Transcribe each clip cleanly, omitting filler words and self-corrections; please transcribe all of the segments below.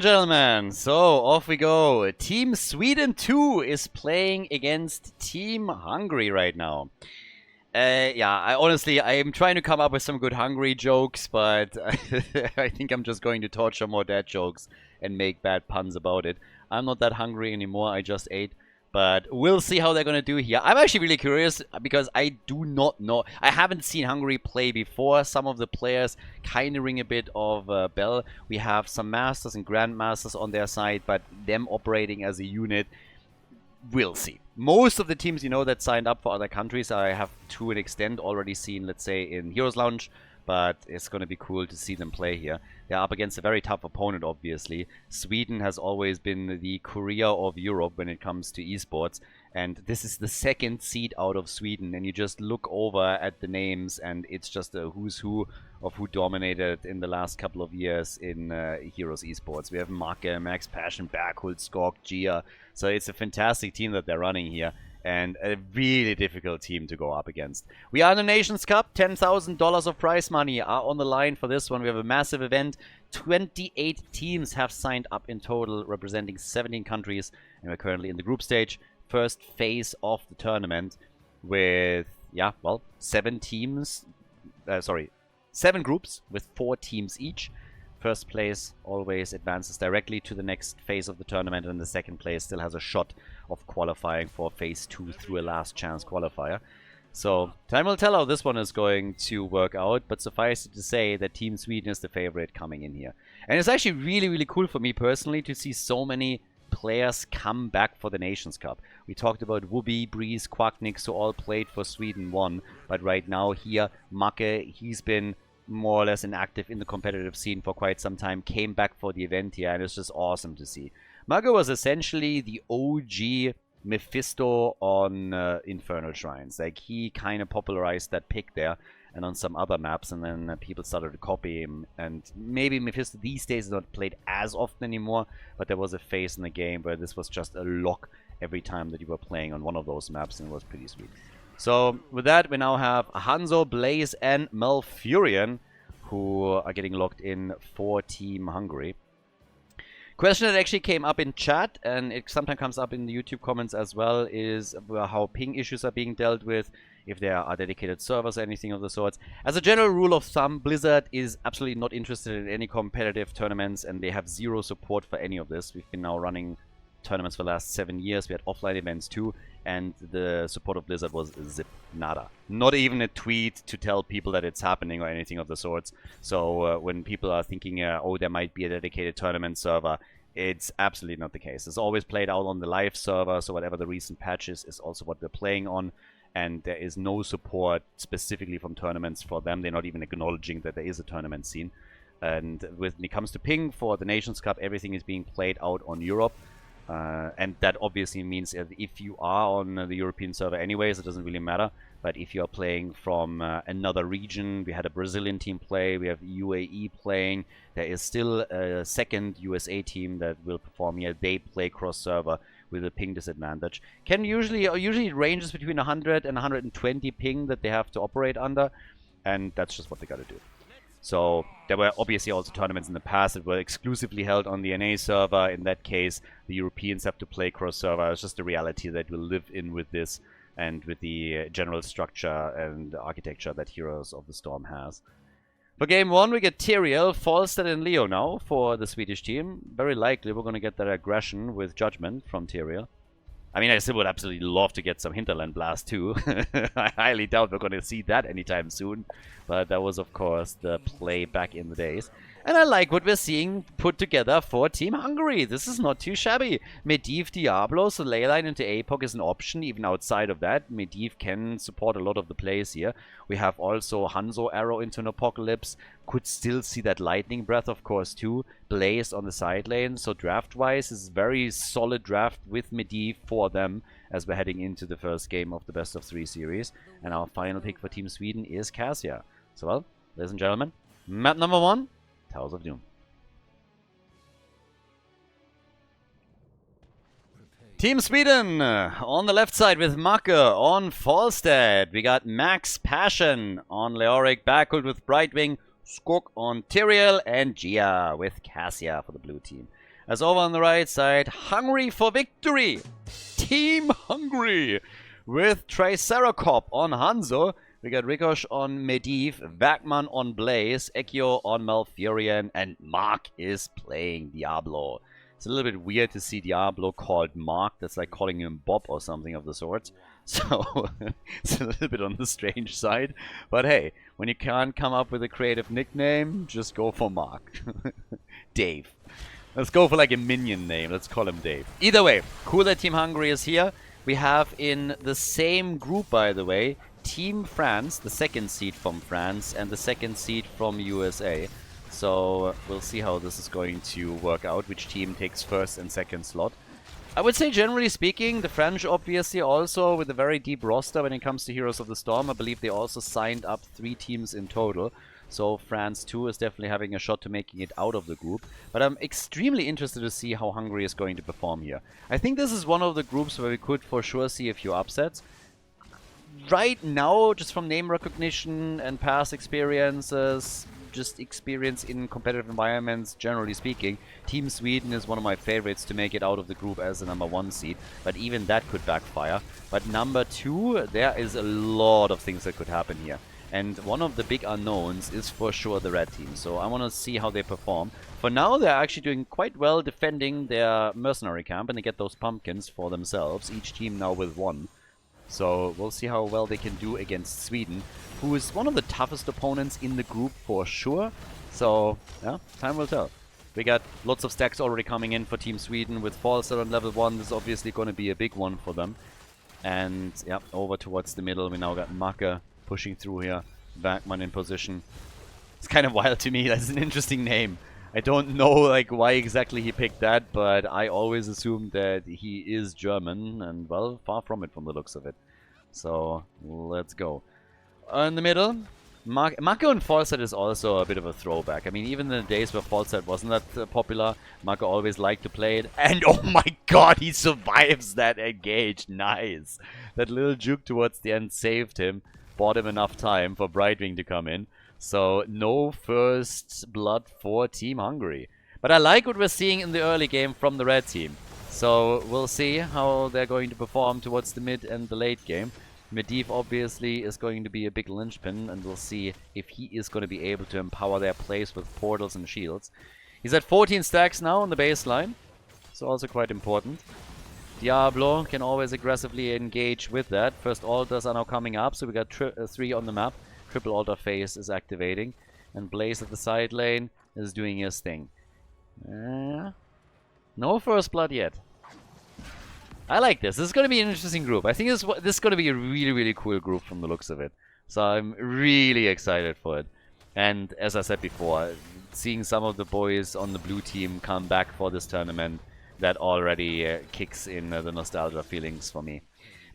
Gentlemen, so off we go. Team Sweden 2 is playing against Team Hungary right now. I'm trying to come up with some good Hungary jokes, but I think I'm just going to torture more dad jokes and make bad puns about it. I'm not that hungry anymore, I just ate. But we'll see how they're going to do here. I'm actually really curious because I do not know. I haven't seen Hungary play before. Some of the players kind of ring a bit of a bell. We have some Masters and Grandmasters on their side, but them operating as a unit, we'll see. Most of the teams, that signed up for other countries, I have to an extent already seen, let's say, in Heroes Lounge. But it's going to be cool to see them play here. They're up against a very tough opponent, obviously. Sweden has always been the Korea of Europe when it comes to esports. And this is the second seed out of Sweden. And you just look over at the names and it's just a who's who of who dominated in the last couple of years in Heroes esports. We have Make, Max Passion, Berghult, Skork, Gia. So it's a fantastic team that they're running here. And a really difficult team to go up against. We are in the Nations Cup. $10,000 of prize money are on the line for this one. We have a massive event. 28 teams have signed up in total, representing 17 countries. And we're currently in the group stage. First phase of the tournament with, 7 teams. 7 groups with 4 teams each. First place always advances directly to the next phase of the tournament, and the second place still has a shot of qualifying for phase 2 through a last chance qualifier. So time will tell how this one is going to work out, but suffice it to say that Team Sweden is the favorite coming in here. And it's actually really, really cool for me personally to see so many players come back for the Nations Cup. We talked about Wubby, Breeze, Quacknix, who all played for Sweden 1, but right now here, Make, he's been more or less inactive in the competitive scene for quite some time, came back for the event here, and it's just awesome to see. Mago was essentially the OG Mephisto on Infernal Shrines. Like, he kind of popularized that pick there and on some other maps, and then people started to copy him. And maybe Mephisto these days is not played as often anymore, but there was a phase in the game where this was just a lock every time that you were playing on one of those maps, and it was pretty sweet. So with that, we now have Hanzo, Blaze, and Malfurion, who are getting locked in for Team Hungary. Question that actually came up in chat, and it sometimes comes up in the YouTube comments as well, is how ping issues are being dealt with, if there are dedicated servers or anything of the sorts. As a general rule of thumb, Blizzard is absolutely not interested in any competitive tournaments, and they have zero support for any of this. We've been now running tournaments for the last 7 years. We had offline events too, and the support of Blizzard was zip, nada. Not even a tweet to tell people that it's happening or anything of the sorts. So when people are thinking, oh, there might be a dedicated tournament server, it's absolutely not the case. It's always played out on the live server, so whatever the recent patches is also what we're playing on, and there is no support specifically from tournaments for them. They're not even acknowledging that there is a tournament scene. And when it comes to ping for the Nations Cup, everything is being played out on Europe. And that obviously means if you are on the European server anyways, it doesn't really matter. But if you are playing from another region, we had a Brazilian team play, we have UAE playing, there is still a second USA team that will perform here. They play cross-server with a ping disadvantage. Usually it ranges between 100 and 120 ping that they have to operate under, and that's just what they gotta do. So there were obviously also tournaments in the past that were exclusively held on the NA server. In that case, the Europeans have to play cross-server. It's just a reality that we'll live in with this and with the general structure and architecture that Heroes of the Storm has. For game 1, we get Tyrael, Falstad, and Leo now for the Swedish team. Very likely we're going to get that aggression with Judgment from Tyrael. I mean, I still would absolutely love to get some Hinterland Blast too. I highly doubt we're going to see that anytime soon. But that was, of course, the play back in the days. And I like what we're seeing put together for Team Hungary. This is not too shabby. Medivh Diablo, so Leyline into APOC is an option. Even outside of that, Medivh can support a lot of the plays here. We have also Hanzo Arrow into an Apocalypse. Could still see that Lightning Breath, of course, too. Blaze on the side lane. So draft-wise, is very solid draft with Medivh for them as we're heading into the first game of the Best of 3 series. And our final pick for Team Sweden is Cassia. So, well, ladies and gentlemen, map number 1, Towers of Doom. Team Sweden on the left side with Make on Falstad. We got Max Passion on Leoric, Berghult with Brightwing, Skork on Tyrael, and Gia with Cassia for the blue team. As over on the right side, Hungary for victory! Team Hungary! With Triceracop on Hanzo. We got Rikosh on Medivh, Vagman on Blaze, Ekio on Malfurion, and Mark is playing Diablo. It's a little bit weird to see Diablo called Mark. That's like calling him Bob or something of the sort. So, it's a little bit on the strange side. But hey, when you can't come up with a creative nickname, just go for Mark. Dave. Let's go for like a minion name. Let's call him Dave. Either way, cool that Team Hungary is here. We have in the same group, by the way, Team France, the second seed from France, and the second seed from USA. So we'll see how this is going to work out, which team takes first and second slot. I would say, generally speaking, the French obviously also with a very deep roster when it comes to Heroes of the Storm. I believe they also signed up 3 teams in total. So France too is definitely having a shot to making it out of the group. But I'm extremely interested to see how Hungary is going to perform here. I think this is one of the groups where we could for sure see a few upsets. Right now, just from name recognition and past experiences, just experience in competitive environments, generally speaking, Team Sweden is one of my favorites to make it out of the group as the #1 seed. But even that could backfire. But number 2, there is a lot of things that could happen here. And one of the big unknowns is for sure the red team. So I want to see how they perform. For now, they're actually doing quite well defending their mercenary camp. And they get those pumpkins for themselves. Each team now with 1. So we'll see how well they can do against Sweden, who is one of the toughest opponents in the group for sure. So, yeah, time will tell. We got lots of stacks already coming in for Team Sweden with Falster on level 1. This is obviously going to be a big one for them. And, yeah, over towards the middle, we now got Macke pushing through here. Vagman in position. It's kind of wild to me. That's an interesting name. I don't know like why exactly he picked that, but I always assumed that he is German, and well, far from it from the looks of it. So, let's go. In the middle, Macke on Falstad is also a bit of a throwback. I mean, even in the days where Falstad wasn't that popular, Macke always liked to play it. And oh my god, he survives that engage. Nice. That little juke towards the end saved him, bought him enough time for Brightwing to come in. So, no first blood for Team Hungary. But I like what we're seeing in the early game from the red team. So, we'll see how they're going to perform towards the mid and the late game. Medivh obviously is going to be a big linchpin, and we'll see if he is going to be able to empower their plays with portals and shields. He's at 14 stacks now on the baseline, so also quite important. Diablo can always aggressively engage with that. First altars are now coming up, so we got 3 on the map. Triple altar phase is activating, and Blaze at the side lane is doing his thing. No first blood yet. I like this. This is going to be an interesting group. I think this is going to be a really, really cool group from the looks of it. So I'm really excited for it. And as I said before, seeing some of the boys on the blue team come back for this tournament, that already kicks in the nostalgia feelings for me.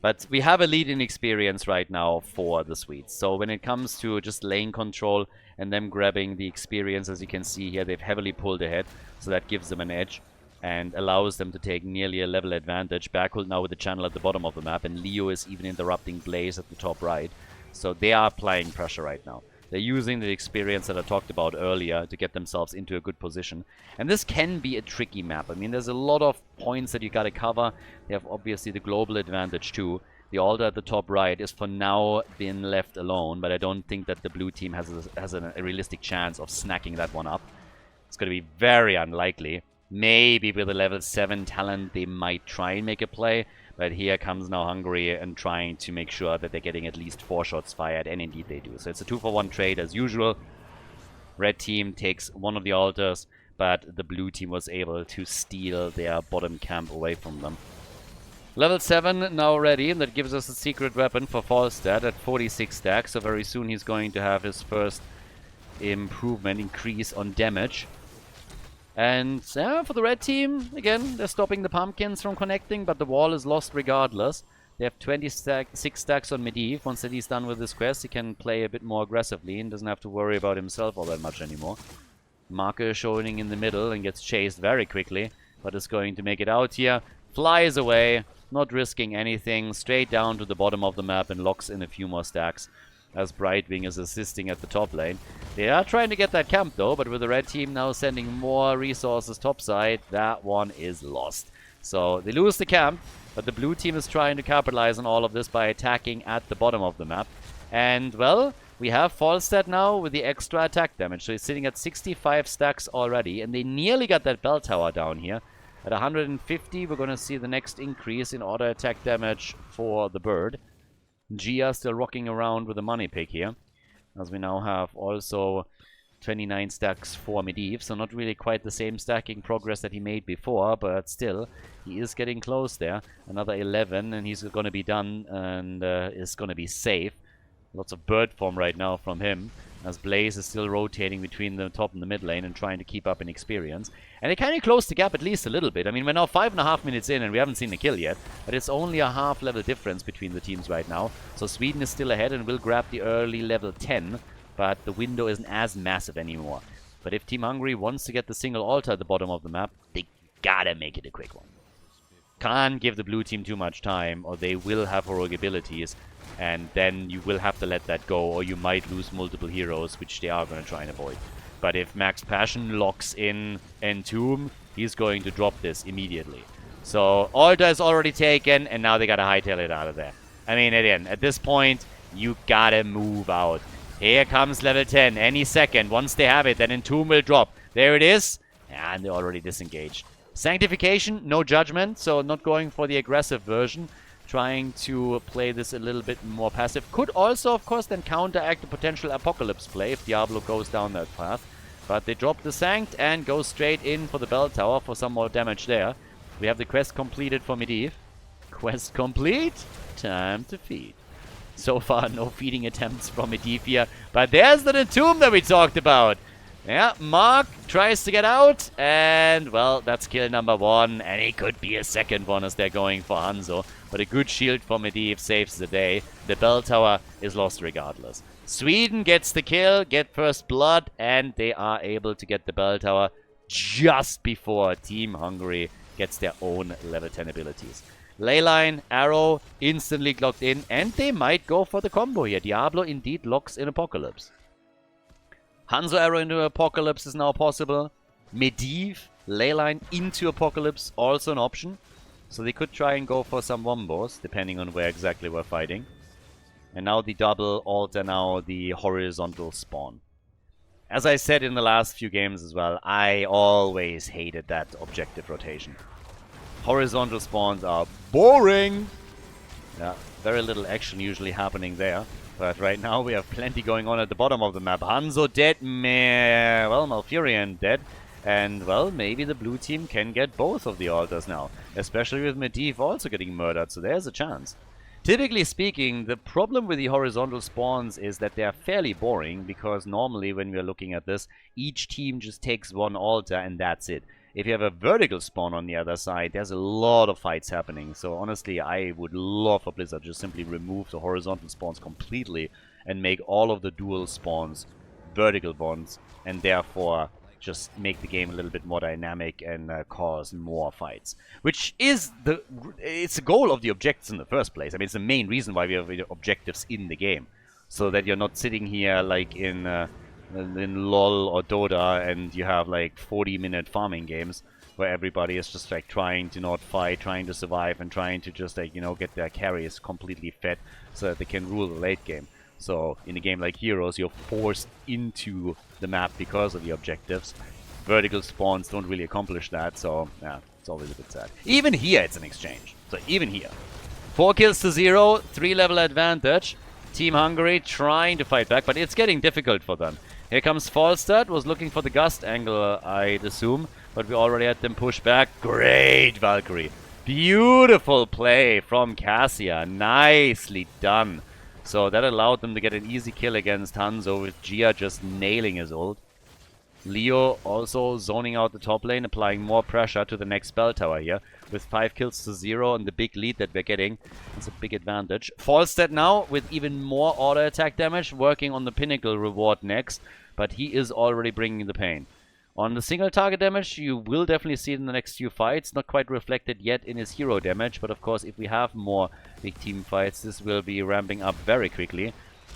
But we have a lead in experience right now for the Swedes. So when it comes to just lane control and them grabbing the experience, as you can see here, they've heavily pulled ahead. So that gives them an edge and allows them to take nearly a level advantage. Bergholt now with the channel at the bottom of the map, and Leo is even interrupting Blaze at the top right. So they are applying pressure right now. They're using the experience that I talked about earlier to get themselves into a good position. And this can be a tricky map. I mean, there's a lot of points that you gotta cover. They have obviously the global advantage too. The altar at the top right is for now been left alone, but I don't think that the blue team has a realistic chance of snacking that one up. It's gonna be very unlikely. Maybe with a level 7 talent they might try and make a play. But here comes now Hungary and trying to make sure that they're getting at least 4 shots fired, and indeed they do. So it's a 2-for-1 trade as usual. Red team takes one of the altars, but the blue team was able to steal their bottom camp away from them. Level 7 now ready, and that gives us a secret weapon for Falstad at 46 stacks. So very soon he's going to have his first increase on damage. And yeah, for the red team, again, they're stopping the pumpkins from connecting, but the wall is lost regardless. They have 6 stacks on Medivh. Once that he's done with this quest, he can play a bit more aggressively and doesn't have to worry about himself all that much anymore. Marker showing in the middle and gets chased very quickly, but is going to make it out here. Flies away, not risking anything, straight down to the bottom of the map and locks in a few more stacks. as Brightwing is assisting at the top lane. They are trying to get that camp though, but with the red team now sending more resources topside, that one is lost. So they lose the camp, but the blue team is trying to capitalize on all of this by attacking at the bottom of the map. And, well, we have Falstad now with the extra attack damage. So he's sitting at 65 stacks already, and they nearly got that bell tower down here. At 150, we're going to see the next increase in auto attack damage for the bird. Gia still rocking around with the money pick here, as we now have also 29 stacks for Medivh, so not really quite the same stacking progress that he made before, but still, he is getting close there. Another 11, and he's going to be done and is going to be safe. Lots of bird form right now from him, as Blaze is still rotating between the top and the mid lane and trying to keep up in experience. And they kind of closed the gap at least a little bit. I mean, we're now 5.5 minutes in and we haven't seen the kill yet, but it's only a half level difference between the teams right now. So Sweden is still ahead and will grab the early level 10, but the window isn't as massive anymore. But if Team Hungary wants to get the single altar at the bottom of the map, they gotta make it a quick one. Can't give the blue team too much time, or they will have heroic abilities, and then you will have to let that go, or you might lose multiple heroes, which they are going to try and avoid. But if Max Passion locks in Entomb, he's going to drop this immediately. So Altar is already taken, and now they gotta hightail it out of there. I mean, again, at this point, you gotta move out. Here comes level 10, any second. Once they have it, then Entomb will drop. There it is, and they're already disengaged. Sanctification, no judgment, so not going for the aggressive version. Trying to play this a little bit more passive. Could also, of course, then counteract a potential Apocalypse play if Diablo goes down that path. But they drop the Sanct and go straight in for the Bell Tower for some more damage there. We have the quest completed for Medivh. Quest complete. Time to feed. So far, no feeding attempts from Medivh here. But there's the tomb that we talked about. Yeah, Mark tries to get out, and, well, that's kill number 1, and it could be a second one as they're going for Hanzo. But a good shield for Medivh saves the day. The bell tower is lost regardless. Sweden gets the kill, get first blood, and they are able to get the bell tower just before Team Hungary gets their own level 10 abilities. Leyline, Arrow, instantly locked in, and they might go for the combo here. Diablo indeed locks in Apocalypse. Hanzo Arrow into Apocalypse is now possible. Medivh, Leyline into Apocalypse, also an option. So they could try and go for some wombos, depending on where exactly we're fighting. And now the double altar, now the horizontal spawn. As I said in the last few games as well, I always hated that objective rotation. Horizontal spawns are boring! Yeah, very little action usually happening there. But right now we have plenty going on at the bottom of the map. Hanzo dead, meh. Well, Malfurion dead. And, well, maybe the blue team can get both of the altars now. Especially with Medivh also getting murdered, so there's a chance. Typically speaking, the problem with the horizontal spawns is that they are fairly boring, because normally when we are looking at this, each team just takes one altar and that's it. If you have a vertical spawn on the other side, there's a lot of fights happening. So honestly, I would love for Blizzard just simply remove the horizontal spawns completely and make all of the dual spawns vertical ones, and therefore just make the game a little bit more dynamic and cause more fights. Which is it's the goal of the objectives in the first place. I mean, it's the main reason why we have objectives in the game. So that you're not sitting here like in LoL or Dota and you have like 40-minute farming games where everybody is just like trying to not fight, trying to survive, and trying to just like, you know, get their carries completely fed so that they can rule the late game. So in a game like Heroes, you're forced into the map because of the objectives. Vertical spawns don't really accomplish that, so yeah, it's always a bit sad. Even here it's an exchange. So even here. 4 kills to 0, 3 level advantage. Team Hungary trying to fight back, but it's getting difficult for them. Here comes Falstad, was looking for the gust angle, I'd assume, but we already had them push back. Great Valkyrie. Beautiful play from Cassia. Nicely done. So that allowed them to get an easy kill against Hanzo, with Gia just nailing his ult. Leo also zoning out the top lane, applying more pressure to the next bell tower here. With 5 kills to 0 and the big lead that we're getting, it's a big advantage. Falstad now with even more auto attack damage, working on the pinnacle reward next, but he is already bringing the pain. On the single target damage, you will definitely see it in the next few fights. Not quite reflected yet in his hero damage, but of course if we have more big team fights, this will be ramping up very quickly.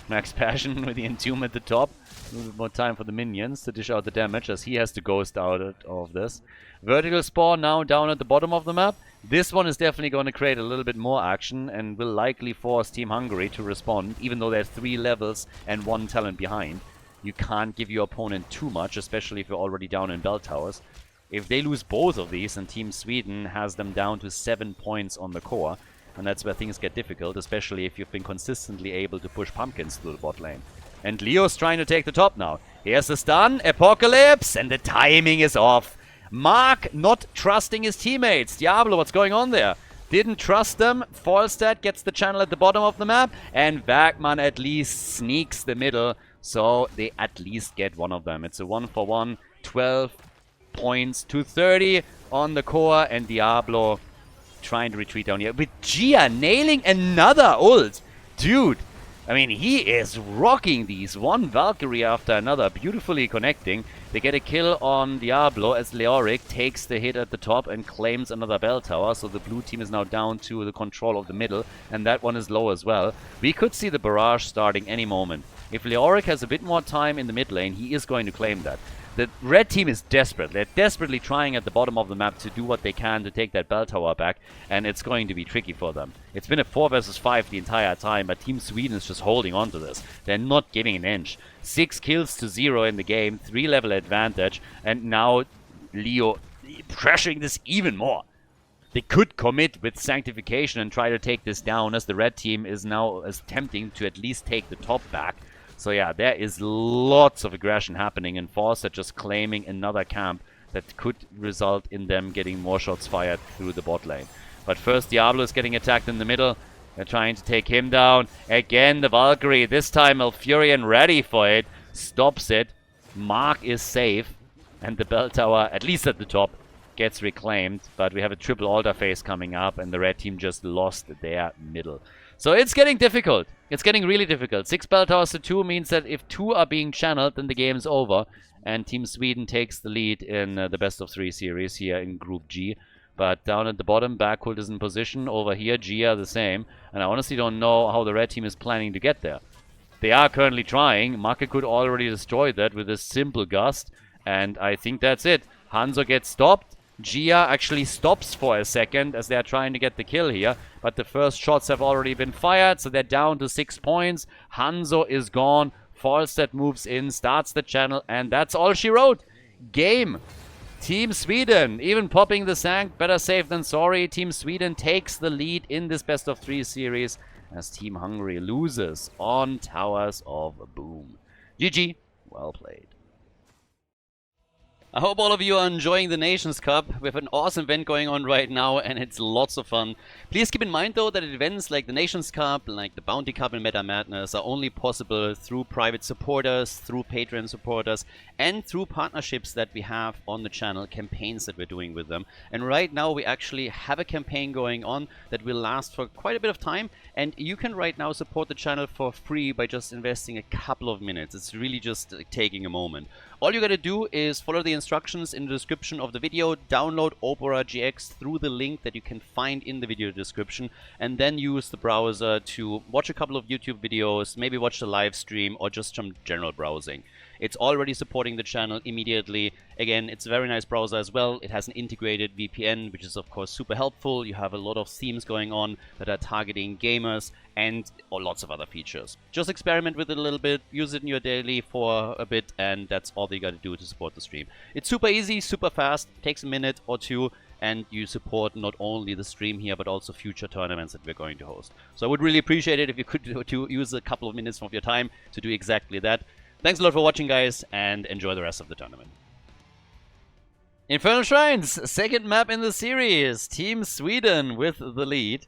Max Passion with the Entomb at the top. A little bit more time for the minions to dish out the damage as he has to ghost out of this. Vertical Spawn now down at the bottom of the map. This one is definitely going to create a little bit more action and will likely force Team Hungary to respond, even though they're 3 levels and 1 talent behind. You can't give your opponent too much, especially if you're already down in bell towers. If they lose both of these, and Team Sweden has them down to 7 points on the core, and that's where things get difficult, especially if you've been consistently able to push pumpkins through the bot lane. And Leo's trying to take the top now. Here's the stun, Apocalypse, and the timing is off. Mark not trusting his teammates. Diablo, what's going on there? Didn't trust them. Falstad gets the channel at the bottom of the map, and Wagman at least sneaks the middle, so they at least get one of them. It's a 1-for-1, 12 points to 30 on the core, and Diablo trying to retreat down here. With Gia nailing another ult. Dude, I mean, he is rocking these. One Valkyrie after another, beautifully connecting. They get a kill on Diablo as Leoric takes the hit at the top and claims another bell tower. So the blue team is now down to the control of the middle, and that one is low as well. We could see the barrage starting any moment. If Leoric has a bit more time in the mid lane, he is going to claim that. The red team is desperate. They're desperately trying at the bottom of the map to do what they can to take that bell tower back, and it's going to be tricky for them. It's been a 4 versus 5 the entire time, but Team Sweden is just holding on to this. They're not giving an inch. 6 kills to 0 in the game, 3 level advantage, and now Leo pressuring this even more. They could commit with Sanctification and try to take this down, as the red team is now attempting to at least take the top back. So yeah, there is lots of aggression happening, and Forster just claiming another camp that could result in them getting more shots fired through the bot lane. But first Diablo is getting attacked in the middle. They're trying to take him down. Again the Valkyrie, this time Malfurion ready for it. Stops it. Mark is safe. And the bell tower, at least at the top, gets reclaimed. But we have a triple altar phase coming up, and the red team just lost their middle. So it's getting difficult. It's getting really difficult. 6 bell towers to 2 means that if 2 are being channeled, then the game's over. And Team Sweden takes the lead in the best of 3 series here in Group G. But down at the bottom, Backhult is in position. Over here, Gia the same. And I honestly don't know how the red team is planning to get there. They are currently trying. Maka could already destroy that with a simple gust. And I think that's it. Hanzo gets stopped. Gia actually stops for a second as they're trying to get the kill here. But the first shots have already been fired, so they're down to 6 points. Hanzo is gone. Falstead moves in, starts the channel, and that's all she wrote. Game. Team Sweden, even popping the Sank, better safe than sorry. Team Sweden takes the lead in this best of 3 series as Team Hungary loses on Towers of Boom. GG. Well played. I hope all of you are enjoying the Nations Cup. We have an awesome event going on right now, and it's lots of fun. Please keep in mind though that events like the Nations Cup, like the Bounty Cup and Meta Madness are only possible through private supporters, through Patreon supporters, and through partnerships that we have on the channel, campaigns that we're doing with them. And right now we actually have a campaign going on that will last for quite a bit of time, and you can right now support the channel for free by just investing a couple of minutes. It's really just taking a moment. All you gotta do is follow the instructions in the description of the video, download Opera GX through the link that you can find in the video description, and then use the browser to watch a couple of YouTube videos, maybe watch the live stream, or just some general browsing. It's already supporting the channel immediately. Again, it's a very nice browser as well. It has an integrated VPN, which is of course super helpful. You have a lot of themes going on that are targeting gamers and lots of other features. Just experiment with it a little bit, use it in your daily for a bit, and that's all you got to do to support the stream. It's super easy, super fast, takes a minute or two, and you support not only the stream here, but also future tournaments that we're going to host. So I would really appreciate it if you could use a couple of minutes of your time to do exactly that. Thanks a lot for watching, guys, and enjoy the rest of the tournament. Infernal Shrines, second map in the series. Team Sweden with the lead.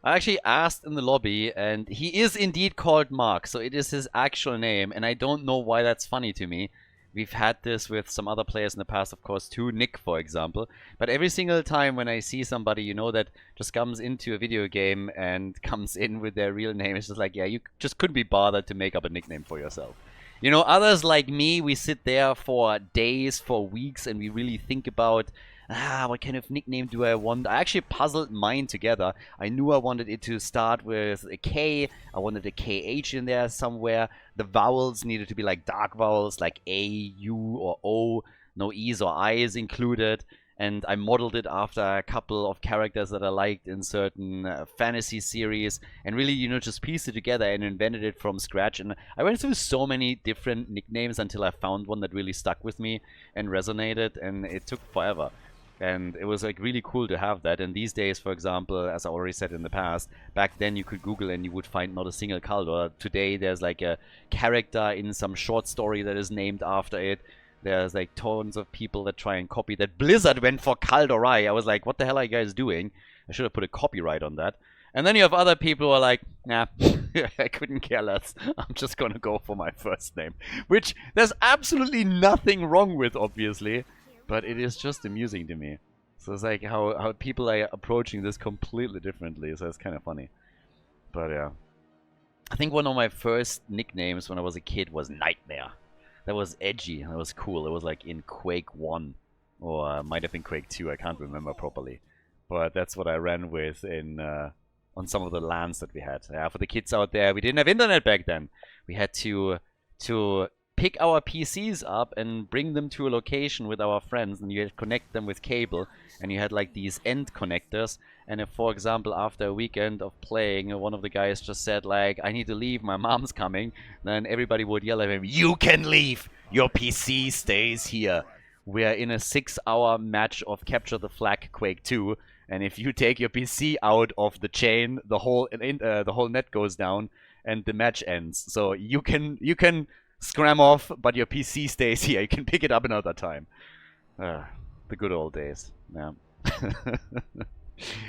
I actually asked in the lobby, and he is indeed called Mark, so it is his actual name, and I don't know why that's funny to me. We've had this with some other players in the past, of course, too, Nick, for example. But every single time when I see somebody, you know, that just comes into a video game and comes in with their real name, it's just like, yeah, you just couldn't be bothered to make up a nickname for yourself. You know, others like me, we sit there for days, for weeks, and we really think about what kind of nickname do I want? I actually puzzled mine together. I knew I wanted it to start with a K. I wanted a KH in there somewhere. The vowels needed to be like dark vowels, like A, U, or O. No E's or I's included. And I modeled it after a couple of characters that I liked in certain fantasy series, and really, just pieced it together and invented it from scratch. And I went through so many different nicknames until I found one that really stuck with me and resonated, and it took forever. And it was like really cool to have that. And these days, for example, as I already said in the past, back then you could Google and you would find not a single Khaldor. Today there's like a character in some short story that is named after it. There's like tons of people that try and copy that. Blizzard went for Khaldorai. I was like, what the hell are you guys doing? I should have put a copyright on that. And then you have other people who are like, nah, I couldn't care less. I'm just gonna go for my first name. Which there's absolutely nothing wrong with, obviously. But it is just amusing to me. So it's like how people are approaching this completely differently. So it's kind of funny. But yeah. I think one of my first nicknames when I was a kid was Nightmare. That was edgy. That was cool. It was like in Quake 1. Or might have been Quake 2. I can't remember properly. But that's what I ran with in on some of the LANs that we had. Yeah, for the kids out there, we didn't have internet back then. We had to pick our PCs up and bring them to a location with our friends, and you had to connect them with cable, and you had like these end connectors. And if, for example, after a weekend of playing, one of the guys just said like, I need to leave, my mom's coming, then everybody would yell at him, you can leave, your PC stays here. We're in a 6-hour match of Capture the Flag Quake 2, and if you take your PC out of the chain, the whole net goes down and the match ends. So you can scram off, but your PC stays here. You can pick it up another time. The good old days. Yeah.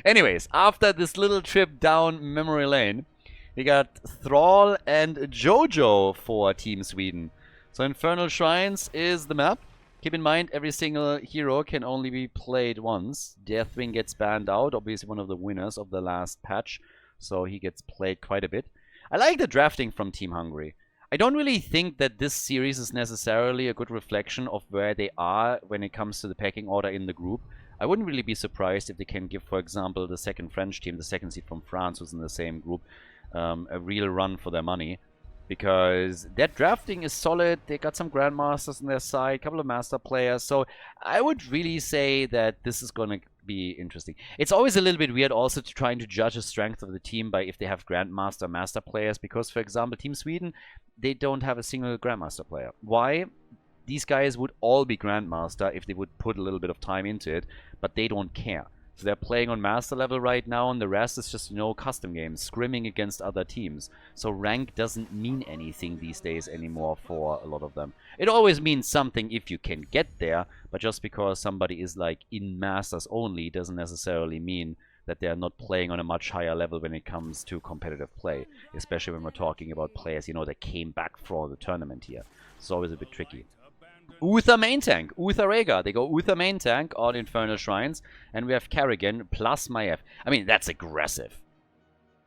Anyways, after this little trip down memory lane, we got Thrall and Jojo for Team Sweden. So Infernal Shrines is the map. Keep in mind, every single hero can only be played once. Deathwing gets banned out, obviously one of the winners of the last patch, so he gets played quite a bit. I like the drafting from Team Hungary. I don't really think that this series is necessarily a good reflection of where they are when it comes to the pecking order in the group. I wouldn't really be surprised if they can give, for example, the second French team, the second seed from France, who's in the same group, a real run for their money. Because their drafting is solid, they got some Grandmasters on their side, a couple of Master players, so I would really say that this is going to be interesting. It's always a little bit weird also to trying to judge the strength of the team by if they have Grandmaster, Master players, because, for example, Team Sweden, they don't have a single Grandmaster player. Why? These guys would all be Grandmaster if they would put a little bit of time into it, but they don't care. So they're playing on Master level right now, and the rest is just, custom games, scrimming against other teams. So rank doesn't mean anything these days anymore for a lot of them. It always means something if you can get there, but just because somebody is like in Masters only doesn't necessarily mean that they're not playing on a much higher level when it comes to competitive play. Especially when we're talking about players, that came back for the tournament here. It's always a bit tricky. Uther main tank, Uther Rhaegar. They go Uther main tank on Infernal Shrines, and we have Kerrigan plus Maiev. I mean, that's aggressive.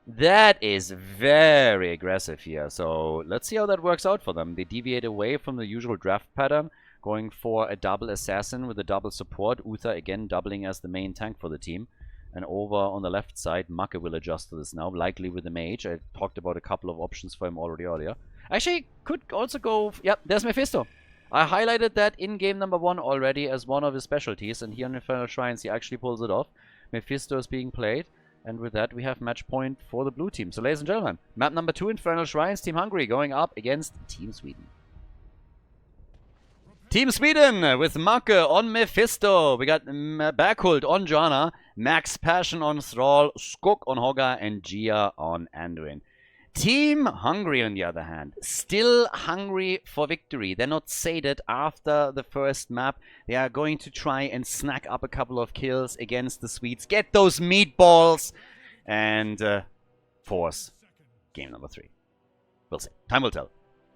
That is very aggressive here. So let's see how that works out for them. They deviate away from the usual draft pattern, going for a double assassin with a double support. Uther again doubling as the main tank for the team. And over on the left side, Macke will adjust to this now, likely with the mage. I talked about a couple of options for him already earlier. Actually, could also go... Yep, there's Mephisto. I highlighted that in game number 1 already as one of his specialties, and here on Infernal Shrines he actually pulls it off. Mephisto is being played, and with that we have match point for the blue team. So ladies and gentlemen, map number 2, Infernal Shrines, Team Hungary going up against Team Sweden. Team Sweden with Macke on Mephisto. We got Berghult on Joanna, Max Passion on Thrall, Skok on Hogga, and Gia on Anduin. Team Hungary, on the other hand, still hungry for victory. They're not sated after the first map. They are going to try and snack up a couple of kills against the Swedes. Get those meatballs! And force game number 3. We'll see. Time will tell.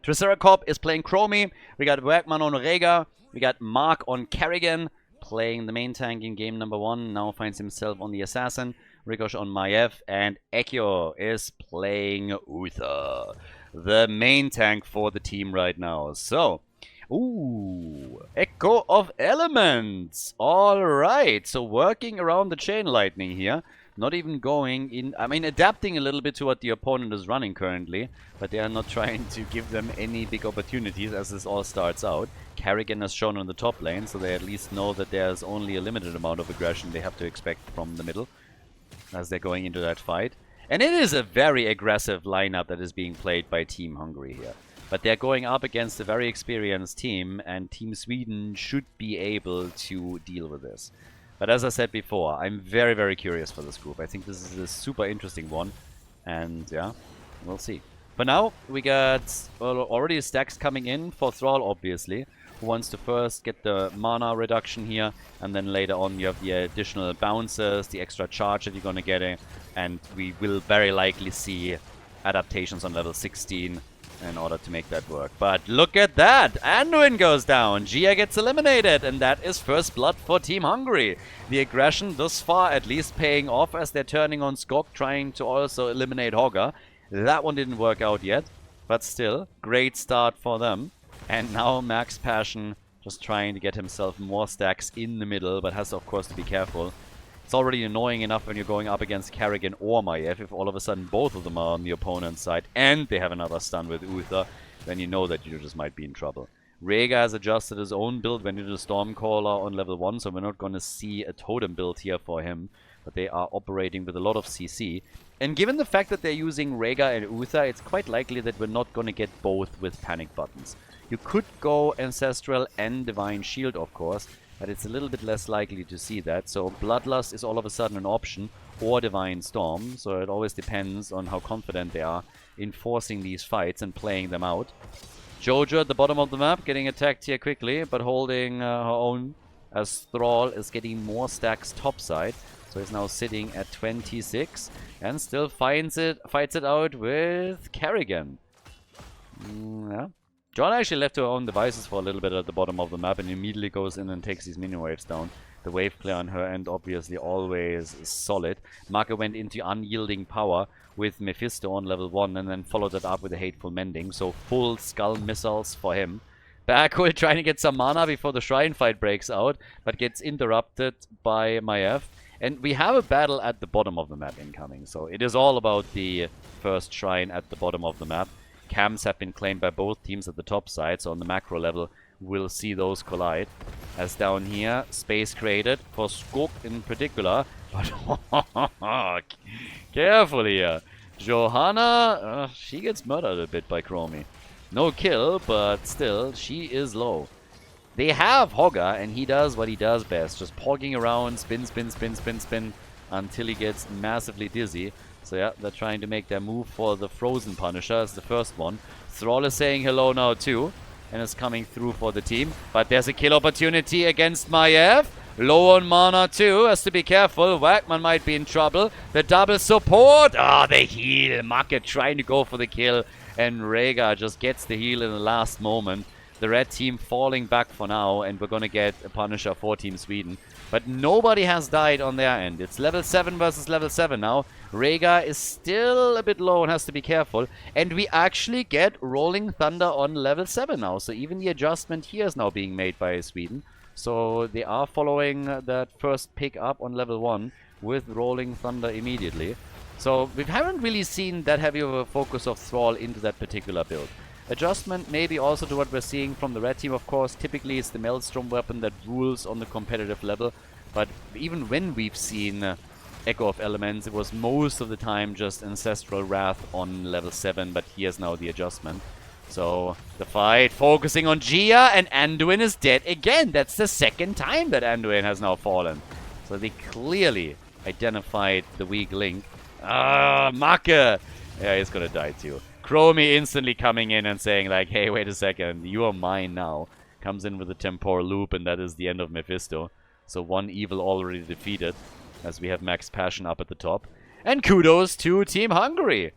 Triceracop is playing Chromie. We got Werkman on Rhaegar. We got Mark on Kerrigan, playing the main tank in game number 1. Now finds himself on the Assassin. Ricochet on Maiev, and Ekio is playing Uther, the main tank for the team right now. So, ooh, Echo of Elements. All right. So working around the Chain Lightning here. Not even going in... I mean, adapting a little bit to what the opponent is running currently. But they are not trying to give them any big opportunities as this all starts out. Kerrigan has shown on the top lane, so they at least know that there's only a limited amount of aggression they have to expect from the middle as they're going into that fight. And it is a very aggressive lineup that is being played by Team Hungary here. But they're going up against a very experienced team, and Team Sweden should be able to deal with this. But as I said before, I'm very, very curious for this group. I think this is a super interesting one. And yeah, we'll see. For now, we got already stacks coming in for Thrall, obviously. Who wants to first get the mana reduction here, and then later on you have the additional bounces, the extra charge that you're going to get in, and we will very likely see adaptations on level 16 in order to make that work. But look at that! Anduin goes down, Gia gets eliminated, and that is first blood for Team Hungary. The aggression thus far at least paying off as they're turning on Skok, trying to also eliminate Hogger. That one didn't work out yet, but still, great start for them. And now Max Passion just trying to get himself more stacks in the middle, but has of course to be careful. It's already annoying enough when you're going up against Kerrigan or Maiev. If all of a sudden both of them are on the opponent's side and they have another stun with Uther, then you know that you just might be in trouble. Rhaegar has adjusted his own build when he did a Stormcaller on level 1, so we're not going to see a totem build here for him. But they are operating with a lot of CC. And given the fact that they're using Rhaegar and Uther, it's quite likely that we're not going to get both with panic buttons. You could go Ancestral and Divine Shield, of course, but it's a little bit less likely to see that. So Bloodlust is all of a sudden an option, or Divine Storm. So it always depends on how confident they are in forcing these fights and playing them out. Jojo at the bottom of the map, getting attacked here quickly, but holding her own as Thrall is getting more stacks topside. So he's now sitting at 26 and still fights it out with Kerrigan. Yeah. John actually left her own devices for a little bit at the bottom of the map and immediately goes in and takes these mini waves down. The wave clear on her end obviously always solid. Marker went into unyielding power with Mephisto on level 1 and then followed that up with a Hateful Mending. So full skull missiles for him. Bakul trying to get some mana before the shrine fight breaks out, but gets interrupted by Maiev. And we have a battle at the bottom of the map incoming. So it is all about the first shrine at the bottom of the map. Camps have been claimed by both teams at the top side, so on the macro level we'll see those collide. As down here, space created for Skok in particular. But careful here. Johanna, she gets murdered a bit by Chromie. No kill, but still, she is low. They have Hogger, and he does what he does best. Just pogging around, spin, spin, spin, spin, spin, until he gets massively dizzy. So yeah, they're trying to make their move for the Frozen Punisher as the first one. Thrall is saying hello now too, and is coming through for the team. But there's a kill opportunity against Maiev. Low on mana too, has to be careful. Wagman might be in trouble. The double support. Ah, the heal. Market trying to go for the kill. And Rhaegar just gets the heal in the last moment. The red team falling back for now, and we're going to get a Punisher for Team Sweden. But nobody has died on their end. It's level 7 versus level 7 now. Rhaegar is still a bit low and has to be careful. And we actually get Rolling Thunder on level 7 now. So even the adjustment here is now being made by Sweden. So they are following that first pick up on level 1 with Rolling Thunder immediately. So we haven't really seen that heavy of a focus of Thrall into that particular build. Adjustment maybe also to what we're seeing from the red team, of course. Typically it's the Maelstrom weapon that rules on the competitive level. But even when we've seen Echo of Elements, it was most of the time just Ancestral Wrath on level 7, but here's now the adjustment. So the fight focusing on Gia, and Anduin is dead again. That's the second time that Anduin has now fallen. So they clearly identified the weak link. Ah, Make! Yeah, he's gonna die too. Chromie instantly coming in and saying like, hey, wait a second, you are mine now. Comes in with a temporal loop, and that is the end of Mephisto. So one evil already defeated, as we have Max Passion up at the top. And kudos to Team Hungary.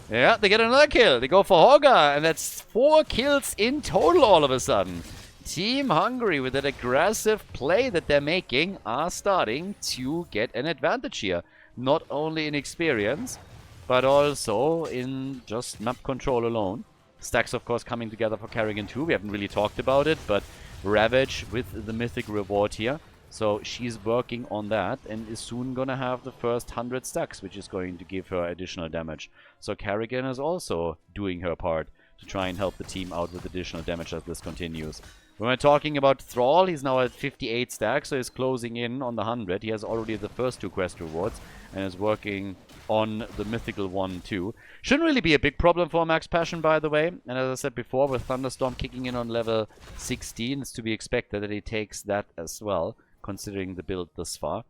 Yeah, they get another kill. They go for Hogger, and that's 4 kills in total all of a sudden. Team Hungary, with that aggressive play that they're making, are starting to get an advantage here. Not only in experience, but also in just map control alone. Stacks, of course, coming together for Kerrigan too. We haven't really talked about it, but Ravage with the mythic reward here. So she's working on that and is soon gonna have the first 100 stacks, which is going to give her additional damage. So Kerrigan is also doing her part to try and help the team out with additional damage as this continues. When we're talking about Thrall, he's now at 58 stacks, so he's closing in on the 100. He has already the first 2 quest rewards and is working on the mythical one too. Shouldn't really be a big problem for Max Passion, by the way. And as I said before, with Thunderstorm kicking in on level 16, it's to be expected that he takes that as well, considering the build thus far.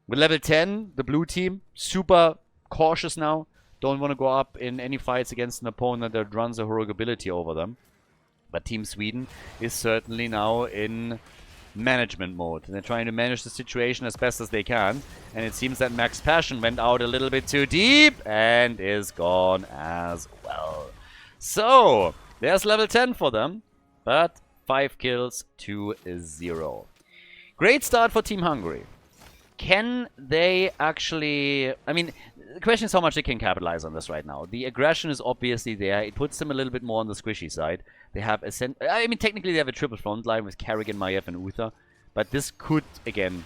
With level 10, the blue team, super cautious now. Don't want to go up in any fights against an opponent that runs a heroic ability over them. But Team Sweden is certainly now in management mode. And they're trying to manage the situation as best as they can. And it seems that Max Passion went out a little bit too deep and is gone as well. So, there's level 10 for them. But 5 kills to 0. Great start for Team Hungary. Can they actually... I mean, the question is how much they can capitalize on this right now. The aggression is obviously there. It puts them a little bit more on the squishy side. They have I mean, technically they have a triple front line with Kerrigan, Maiev, and Uther. But this could, again,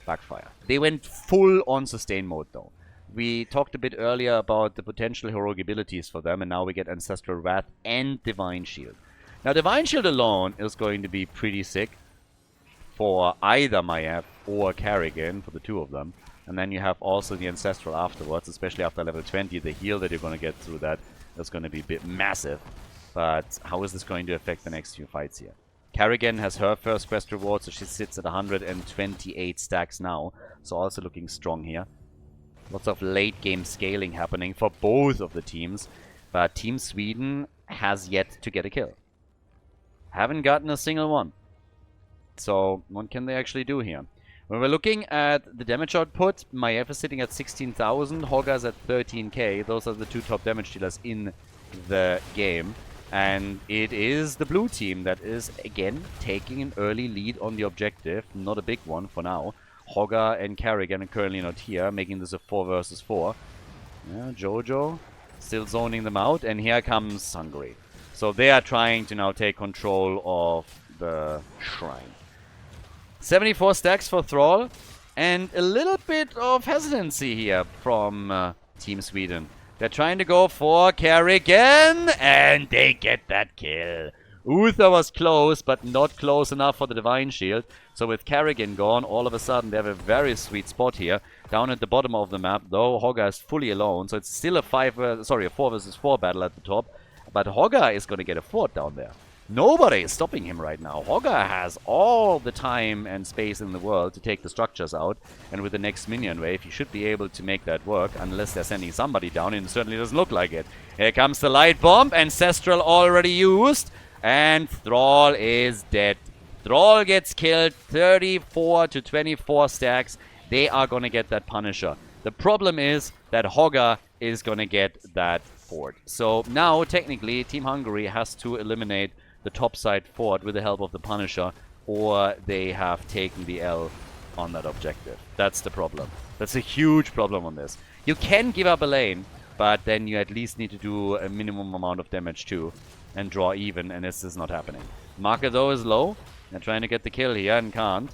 backfire. They went full on sustain mode, though. We talked a bit earlier about the potential heroic abilities for them, and now we get Ancestral Wrath and Divine Shield. Now, Divine Shield alone is going to be pretty sick for either Maiev or Kerrigan, for the 2 of them. And then you have also the Ancestral afterwards, especially after level 20. The heal that you're going to get through that is going to be a bit massive. But how is this going to affect the next few fights here? Kerrigan has her first quest reward, so she sits at 128 stacks now. So also looking strong here. Lots of late game scaling happening for both of the teams. But Team Sweden has yet to get a kill. Haven't gotten a single one. So what can they actually do here? When we're looking at the damage output, Maiev is sitting at 16,000, Hogga's at 13k. Those are the 2 top damage dealers in the game. And it is the blue team that is, again, taking an early lead on the objective. Not a big one for now. Hogga and Kerrigan are currently not here, making this a 4 versus 4. Yeah, Jojo still zoning them out. And here comes Hungary. So they are trying to now take control of the shrine. 74 stacks for Thrall. And a little bit of hesitancy here from Team Sweden. They're trying to go for Kerrigan, and they get that kill. Uther was close, but not close enough for the Divine Shield. So with Kerrigan gone, all of a sudden they have a very sweet spot here. Down at the bottom of the map, though, Hogga is fully alone. So it's still a 4 versus 4 battle at the top. But Hogga is going to get a fort down there. Nobody is stopping him right now. Hogga has all the time and space in the world to take the structures out. And with the next minion wave, he should be able to make that work. Unless they're sending somebody down, and it certainly doesn't look like it. Here comes the light bomb. Ancestral already used. And Thrall is dead. Thrall gets killed. 34 to 24 stacks. They are going to get that Punisher. The problem is that Hogga is going to get that fort. So now, technically, Team Hungary has to eliminate the topside fort with the help of the Punisher, or they have taken the L on that objective. That's the problem. That's a huge problem on this. You can give up a lane, but then you at least need to do a minimum amount of damage too, and draw even, and this is not happening. Marker, though, is low. They're trying to get the kill here and can't.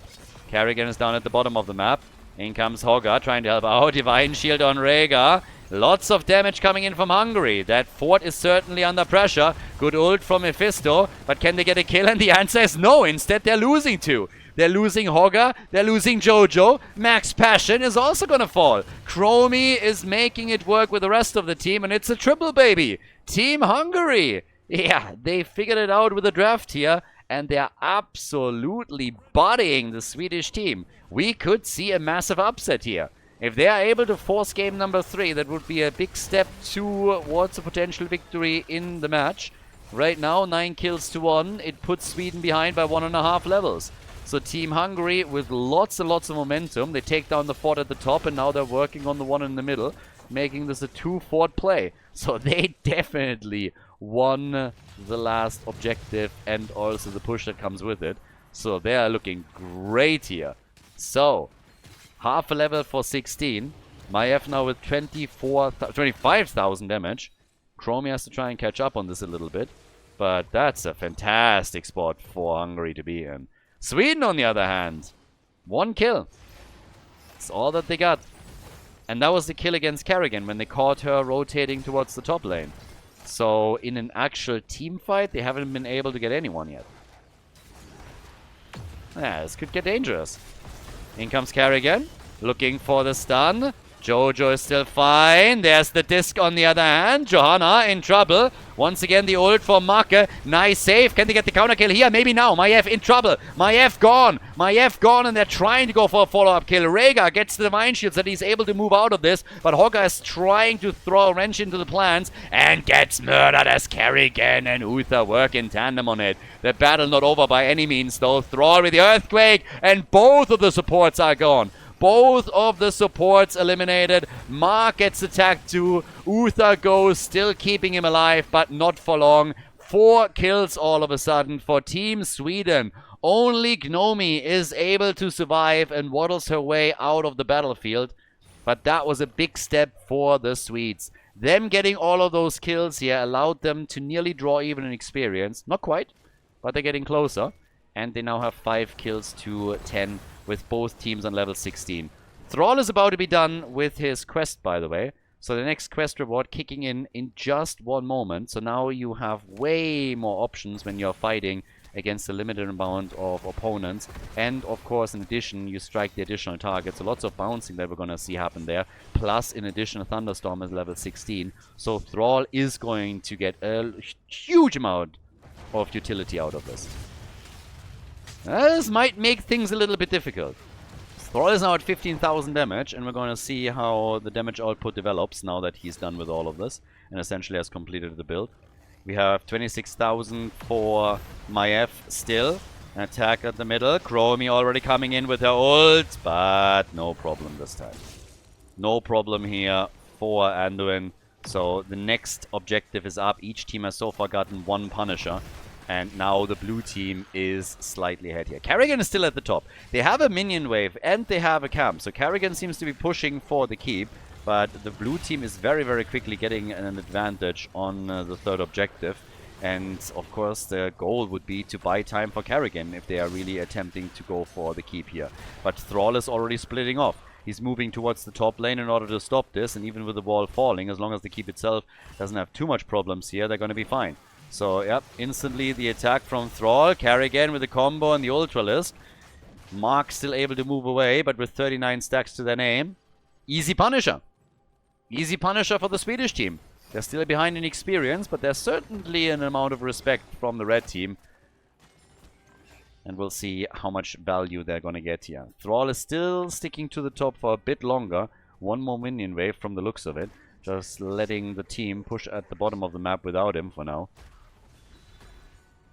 Kerrigan is down at the bottom of the map. In comes Hogga, trying to help out. Divine Shield on Rhaegar. Lots of damage coming in from Hungary. That fort is certainly under pressure. Good ult from Mephisto. But can they get a kill? And the answer is no. Instead, they're losing 2. They're losing Hogga. They're losing Jojo. Max Passion is also going to fall. Chromie is making it work with the rest of the team. And it's a triple, baby. Team Hungary. Yeah, they figured it out with the draft here. And they're absolutely bodying the Swedish team. We could see a massive upset here. If they are able to force game number 3, that would be a big step towards a potential victory in the match. Right now, 9 kills to 1. It puts Sweden behind by 1.5 levels. So Team Hungary with lots and lots of momentum. They take down the fort at the top, and now they're working on the one in the middle, making this a 2-fort play. So they definitely won the last objective and also the push that comes with it. So they are looking great here. So, half a level for 16. Maiev now with 25,000 damage. Chromie has to try and catch up on this a little bit. but that's a fantastic spot for Hungary to be in. Sweden, on the other hand, 1 kill. That's all that they got. And that was the kill against Kerrigan when they caught her rotating towards the top lane. So in an actual team fight, they haven't been able to get anyone yet. Yeah, this could get dangerous. In comes Kerrigan, looking for the stun. Jojo is still fine. There's the disc on the other hand. Johanna in trouble. Once again, the ult for Marke. Nice save. Can they get the counter kill here? Maybe now. Maiev in trouble. Maiev gone. Maiev gone, and they're trying to go for a follow-up kill. Rhaegar gets the divine shields that he's able to move out of this, but Hogga is trying to throw a wrench into the plans and gets murdered as Kerrigan and Uther work in tandem on it. The battle not over by any means, though. Thrall with the earthquake, and both of the supports are gone. Both of the supports eliminated. Mark gets attacked too. Uther goes, still keeping him alive, but not for long. 4 kills all of a sudden for Team Sweden. Only Gnomi is able to survive and waddles her way out of the battlefield. But that was a big step for the Swedes. Them getting all of those kills here allowed them to nearly draw even in experience. Not quite, but they're getting closer. And they now have 5 kills to 10. With both teams on level 16. Thrall is about to be done with his quest, by the way. So the next quest reward kicking in just 1 moment. So now you have way more options when you're fighting against a limited amount of opponents. And, of course, in addition, you strike the additional targets. So lots of bouncing that we're going to see happen there. Plus, in addition, a Thunderstorm is level 16. So Thrall is going to get a huge amount of utility out of this. This might make things a little bit difficult. Thrall is now at 15,000 damage, and we're going to see how the damage output develops now that he's done with all of this and essentially has completed the build. We have 26,000 for Maiev still. An attack at the middle. Chromie already coming in with her ult, but no problem this time. No problem here for Anduin. So the next objective is up. Each team has so far gotten 1 Punisher. And now the blue team is slightly ahead here. Kerrigan is still at the top. They have a minion wave and they have a camp. So Kerrigan seems to be pushing for the keep. But the blue team is very, very quickly getting an advantage on the 3rd objective. And of course the goal would be to buy time for Kerrigan if they are really attempting to go for the keep here. But Thrall is already splitting off. He's moving towards the top lane in order to stop this. And even with the wall falling, as long as the keep itself doesn't have too much problems here, they're going to be fine. So, yep, instantly the attack from Thrall. Kerrigan with the combo and the Ultralisk. Mark still able to move away, but with 39 stacks to their name. Easy Punisher. Easy Punisher for the Swedish team. They're still behind in experience, but there's certainly an amount of respect from the red team. And we'll see how much value they're going to get here. Thrall is still sticking to the top for a bit longer. 1 more minion wave from the looks of it. Just letting the team push at the bottom of the map without him for now.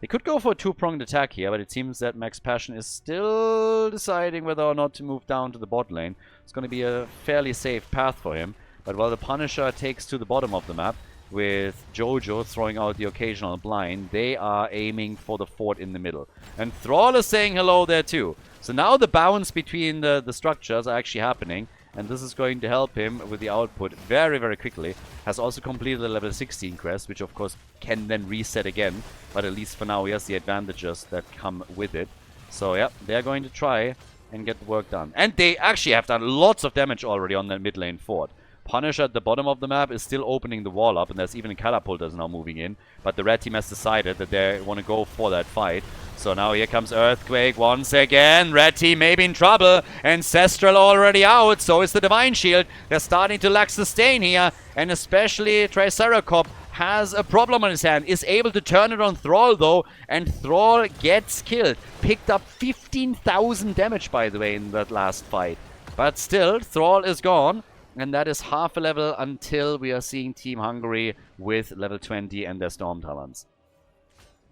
They could go for a 2-pronged attack here, but it seems that Max Passion is still deciding whether or not to move down to the bot lane. It's going to be a fairly safe path for him. But while the Punisher takes to the bottom of the map, with Jojo throwing out the occasional blind, they are aiming for the fort in the middle. And Thrall is saying hello there too. So now the bounce between the structures are actually happening. And this is going to help him with the output very, very quickly. Has also completed the level 16 quest, which of course can then reset again. But at least for now he has the advantages that come with it. So yeah, they're going to try and get the work done. And they actually have done lots of damage already on the mid lane fort. Punisher at the bottom of the map is still opening the wall up, and there's even catapulters now moving in. But the red team has decided that they want to go for that fight. So now here comes Earthquake once again. Red team may be in trouble. Ancestral already out. So is the Divine Shield. They're starting to lack sustain here. And especially Triceracop has a problem on his hand. Is able to turn it on Thrall though. And Thrall gets killed. Picked up 15,000 damage, by the way, in that last fight. But still, Thrall is gone. And that is half a level until we are seeing Team Hungary with level 20 and their Storm Talons.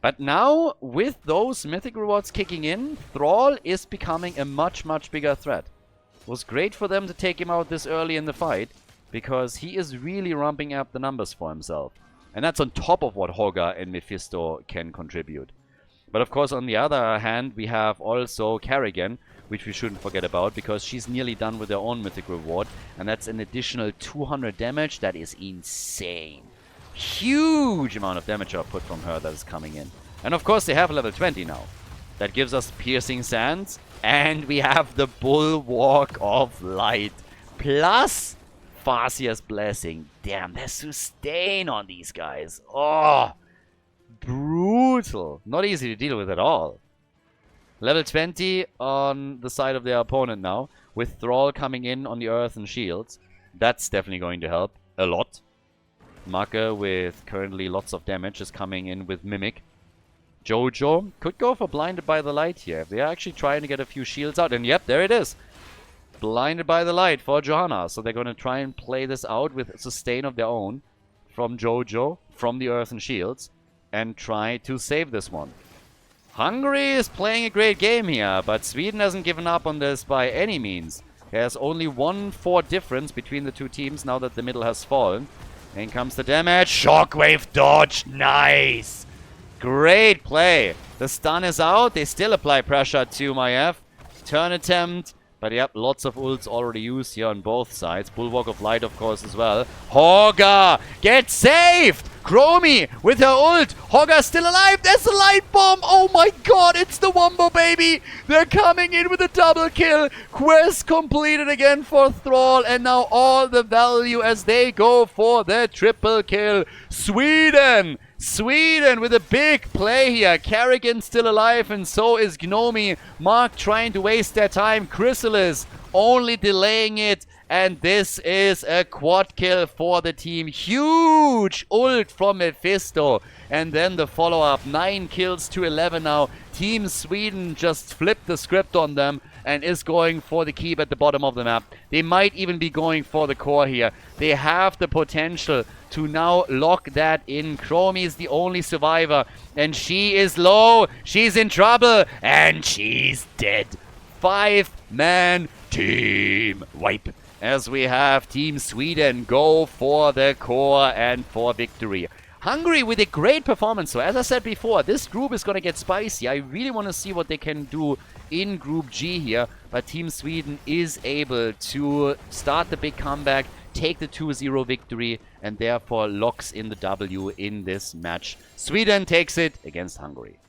But now, with those mythic rewards kicking in, Thrall is becoming a much, much bigger threat. It was great for them to take him out this early in the fight, because he is really ramping up the numbers for himself. And that's on top of what Hogga and Mephisto can contribute. But of course, on the other hand, we have also Kerrigan, which we shouldn't forget about, because she's nearly done with her own mythic reward. And that's an additional 200 damage. That is insane. Huge amount of damage output from her that is coming in. And of course they have level 20 now. That gives us Piercing Sands. And we have the Bulwark of Light. Plus Farsia's Blessing. Damn, there's sustain on these guys. Oh, brutal. Not easy to deal with at all. Level 20 on the side of their opponent now. With Thrall coming in on the Earth and Shields. That's definitely going to help a lot. Marker with currently lots of damage is coming in with Mimic. Jojo could go for Blinded by the Light here. They're actually trying to get a few shields out. And yep, there it is. Blinded by the Light for Johanna. So they're going to try and play this out with sustain of their own. From Jojo, from the Earth and Shields. And try to save this one. Hungary is playing a great game here. But Sweden hasn't given up on this by any means. There's only 1-4 difference between the two teams now that the middle has fallen. In comes the damage. Shockwave dodge. Nice. Great play. The stun is out. They still apply pressure to Maiev. Turn attempt. But yep, lots of ults already used here on both sides. Bulwark of Light, of course, as well. Hogger gets saved. Chromie with her ult. Hogger still alive. There's a light bomb. Oh my god, it's the Wombo, baby. They're coming in with a double kill. Quest completed again for Thrall. And now all the value as they go for their triple kill. Sweden with a big play here. Kerrigan still alive and so is Gnomi. Mark trying to waste their time. Chrysalis only delaying it. And this is a quad kill for the team. Huge ult from Mephisto. And then the follow-up. 9 kills to 11 now. Team Sweden just flipped the script on them and is going for the keep at the bottom of the map. They might even be going for the core here. They have the potential to now lock that in. Chromie is the only survivor. And she is low. She's in trouble. And she's dead. 5-man team wipe. As we have Team Sweden go for the core and for victory. Hungary with a great performance. So as I said before, this group is going to get spicy. I really want to see what they can do in Group G here. But Team Sweden is able to start the big comeback, take the 2-0 victory, and therefore locks in the W in this match. Sweden takes it against Hungary.